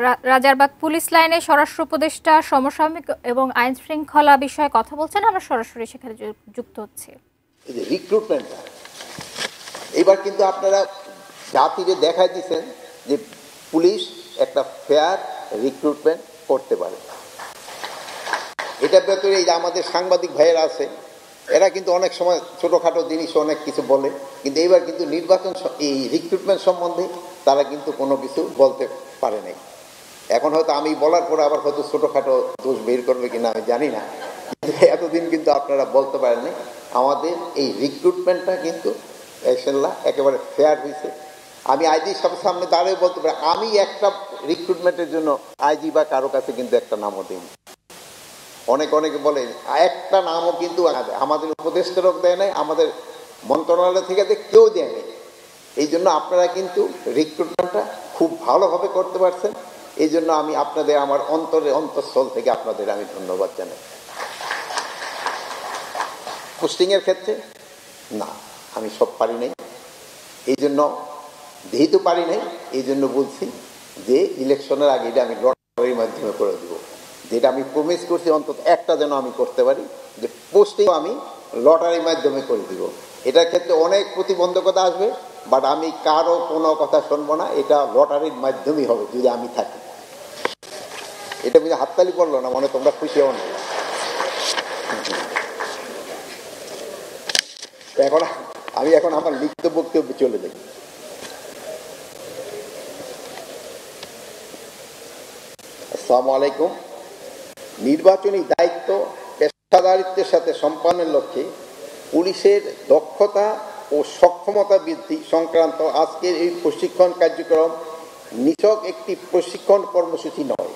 Rajarbagh police লাইনে স্বরাষ্ট্র উপদেষ্টা সমসাময়িক এবং আইন শৃঙ্খলা বিষয়ে কথা বলছেন, আমরা সরাসরি সেখানে যুক্ত হচ্ছি। এই যে রিক্রুটমেন্টটা এবার কিন্তু আপনারা জাতিকে দেখাই দিচ্ছেন যে পুলিশ একটা ফেয়ার রিক্রুটমেন্ট করতে পারে। এটার ভেতরে এই যে আমাদের সাংবাদিক ভাইয়েরা আছে, এরা কিন্তু অনেক সময় ছোটোখাটো জিনিস অনেক কিছু বলে, কিন্তু এইবার কিন্তু নির্বাচন এই রিক্রুটমেন্ট সম্বন্ধে তারা কিন্তু কোনো কিছু বলতে পারে নাই। এখন হয়তো আমি বলার পরে আবার হয়তো ছোটোখাটো দোষ বের করবে কিনা আমি জানি না, এতদিন কিন্তু আপনারা বলতে পারেননি। আমাদের এই রিক্রুটমেন্টটা কিন্তু ইনশাআল্লাহ একেবারে ফেয়ার হয়েছে। আমি আইজি সাহেবের সামনে দাঁড়িয়ে বলতে পারি, আমি একটা রিক্রুটমেন্টের জন্য আইজি বা কারো কাছে কিন্তু একটা নামও দিই। অনেকে বলে একটা নামও কিন্তু আমাদের উপদেষ্টারও দেয় নাই, আমাদের মন্ত্রণালয় থেকে কেউ দেয় নাই। এই জন্য আপনারা কিন্তু রিক্রুটমেন্টটা খুব ভালোভাবে করতে পারছেন। এই জন্য আমি আপনাদের আমার অন্তঃস্থল থেকে আপনাদের আমি ধন্যবাদ জানাই। পোস্টিংয়ের ক্ষেত্রে না, আমি সব পারি নাই, এই জন্য যেহেতু পারি নাই এই জন্য বলছি যে ইলেকশনের আগে এটা আমি লটারির মাধ্যমে করে দেবো। যেটা আমি প্রমিস করছি অন্তত একটা যেন আমি করতে পারি, যে পোস্টিং আমি লটারির মাধ্যমে করে দিব। এটার ক্ষেত্রে অনেক প্রতিবন্ধকতা আসবে, বাট আমি কারো কোনো কথা শুনবো না, এটা লটারির মাধ্যমেই হবে যদি আমি থাকি। এটা বুঝে হাততালি পড়লো না, মানে তোমরা খুশি হও না। এখন আমার লিখিত বক্তব্যে চলে যাই। আসসালামু আলাইকুম। নির্বাচনী দায়িত্ব পেশাদারিত্বের সাথে সম্পন্নের লক্ষ্যে পুলিশের দক্ষতা ও সক্ষমতা বৃদ্ধি সংক্রান্ত আজকের এই প্রশিক্ষণ কার্যক্রম নিছক একটি প্রশিক্ষণ কর্মসূচি নয়,